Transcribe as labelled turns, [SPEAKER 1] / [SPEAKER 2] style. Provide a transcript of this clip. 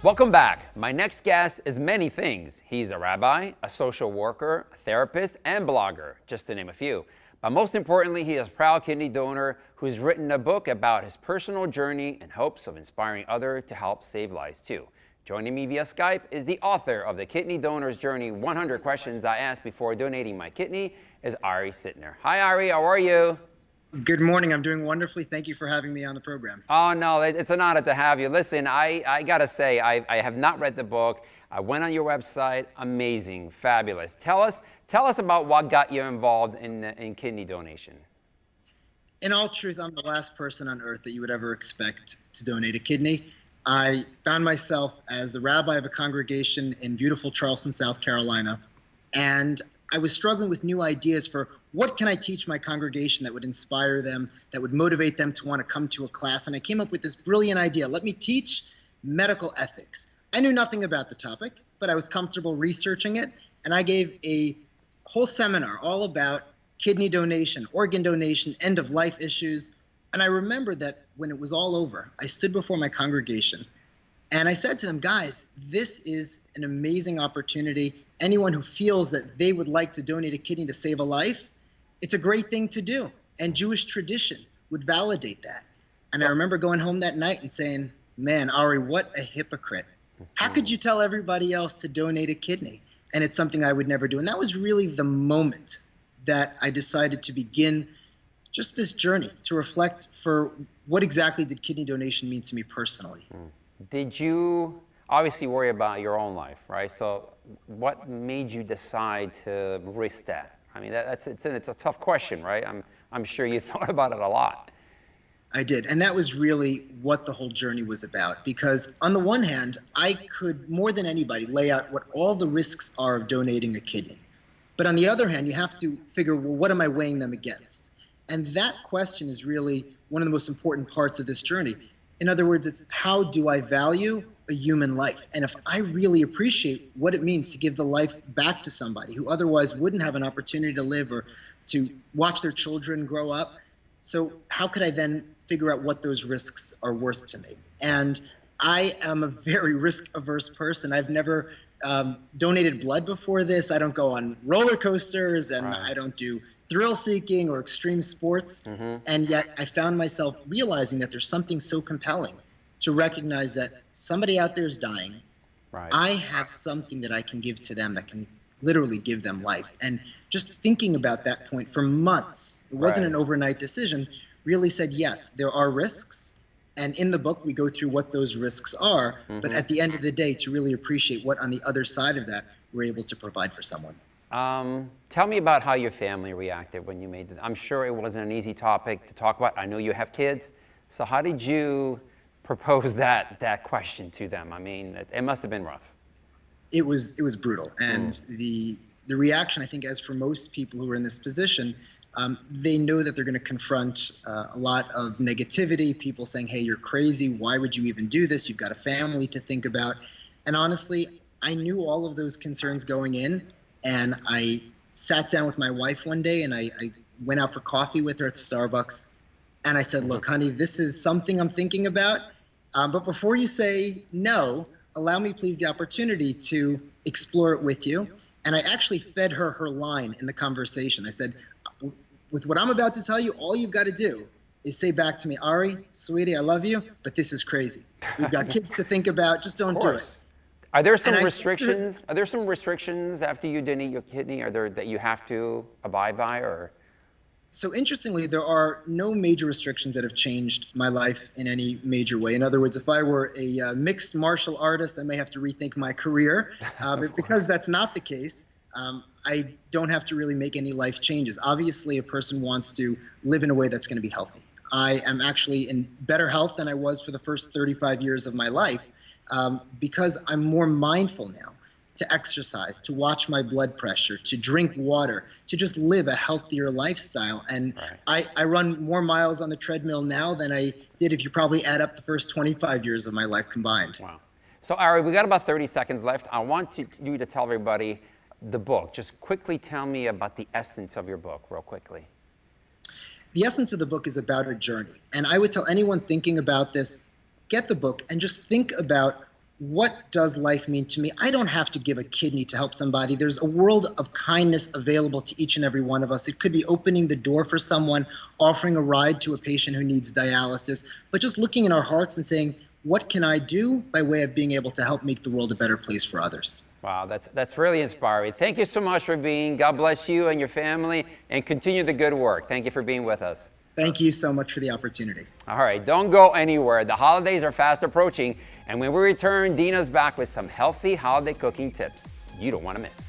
[SPEAKER 1] Welcome back. My next guest is many things. He's a rabbi, a social worker, a therapist, and blogger, just to name a few. But most importantly, he is a proud kidney donor who's written a book about his personal journey in hopes of inspiring others to help save lives too. Joining me via Skype is the author of the Kidney Donor's Journey 100 Questions I Asked Before Donating My Kidney, is Ari Sittner. Hi, Ari, how are you?
[SPEAKER 2] Good morning. I'm doing wonderfully. Thank you for having me on the program.
[SPEAKER 1] Oh, no, it's an honor to have you. Listen, I got to say, I have not read the book. I went on your website. Amazing, fabulous. Tell us about what got you involved in kidney donation.
[SPEAKER 2] In all truth, I'm the last person on earth that you would ever expect to donate a kidney. I found myself as the rabbi of a congregation in beautiful Charleston, South Carolina, and I was struggling with new ideas for what can I teach my congregation that would inspire them, that would motivate them to want to come to a class. And I came up with this brilliant idea. Let me teach medical ethics. I knew nothing about the topic, but I was comfortable researching it. And I gave a whole seminar all about kidney donation, organ donation, end-of-life issues. And I remember that when it was all over, I stood before my congregation and I said to them, guys, this is an amazing opportunity. Anyone who feels that they would like to donate a kidney to save a life, it's a great thing to do. And Jewish tradition would validate that. And I remember going home that night and saying, man, Ari, what a hypocrite. How could you tell everybody else to donate a kidney? And it's something I would never do. And that was really the moment that I decided to begin just this journey to reflect for what exactly did kidney donation mean to me personally.
[SPEAKER 1] Did you obviously worry about your own life, right? So what made you decide to risk that? I mean, it's a tough question, right? I'm sure you thought about it a lot.
[SPEAKER 2] I did, and that was really what the whole journey was about. Because on the one hand, I could more than anybody lay out what all the risks are of donating a kidney. But on the other hand, you have to figure, well, what am I weighing them against? And that question is really one of the most important parts of this journey. In other words, it's how do I value a human life? And if I really appreciate what it means to give the life back to somebody who otherwise wouldn't have an opportunity to live or to watch their children grow up, so how could I then figure out what those risks are worth to me? And I am a very risk-averse person. I've never donated blood before this. I don't go on roller coasters, and I don't do thrill-seeking or extreme sports. And yet I found myself realizing that there's something so compelling to recognize that somebody out there is dying. I have something that I can give to them that can literally give them life. And just thinking about that point for months, it wasn't an overnight decision, really said, yes, there are risks. And in the book, we go through what those risks are. But at the end of the day, to really appreciate what on the other side of that, we're able to provide for someone.
[SPEAKER 1] Tell me about how your family reacted when you made it. I'm sure it wasn't an easy topic to talk about. I know you have kids. So how did you propose that question to them? I mean, it must have been rough.
[SPEAKER 2] It was brutal. And the reaction, I think, as for most people who are in this position, they know that they're going to confront a lot of negativity, people saying, hey, you're crazy. Why would you even do this? You've got a family to think about. And honestly, I knew all of those concerns going in. And I sat down with my wife one day and I went out for coffee with her at Starbucks. And I said, look, honey, this is something I'm thinking about. But before you say no, allow me please the opportunity to explore it with you. And I actually fed her line in the conversation. I said, with what I'm about to tell you, all you've got to do is say back to me, Ari, sweetie, I love you, but this is crazy. We've got kids to think about. Just don't do it.
[SPEAKER 1] Are there some restrictions? Are there some restrictions after you donate your kidney? Are there that you have to abide by, or?
[SPEAKER 2] So interestingly, there are no major restrictions that have changed my life in any major way. In other words, if I were a mixed martial artist, I may have to rethink my career. But because that's not the case, I don't have to really make any life changes. Obviously, a person wants to live in a way that's going to be healthy. I am actually in better health than I was for the first 35 years of my life. Because I'm more mindful now to exercise, to watch my blood pressure, to drink water, to just live a healthier lifestyle. And I run more miles on the treadmill now than I did if you probably add up the first 25 years of my life combined.
[SPEAKER 1] Wow. So Ari, we got about 30 seconds left. I want you to tell everybody the book. Just quickly tell me about the essence of your book, real quickly.
[SPEAKER 2] The essence of the book is about a journey. And I would tell anyone thinking about this, get the book and just think about what does life mean to me? I don't have to give a kidney to help somebody. There's a world of kindness available to each and every one of us. It could be opening the door for someone, offering a ride to a patient who needs dialysis, but just looking in our hearts and saying, what can I do by way of being able to help make the world a better place for others?
[SPEAKER 1] Wow, that's really inspiring. Thank you so much for being. God bless you and your family, and continue the good work. Thank you for being with us.
[SPEAKER 2] Thank you so much for the opportunity.
[SPEAKER 1] All right, don't go anywhere. The holidays are fast approaching, and when we return, Dina's back with some healthy holiday cooking tips you don't want to miss.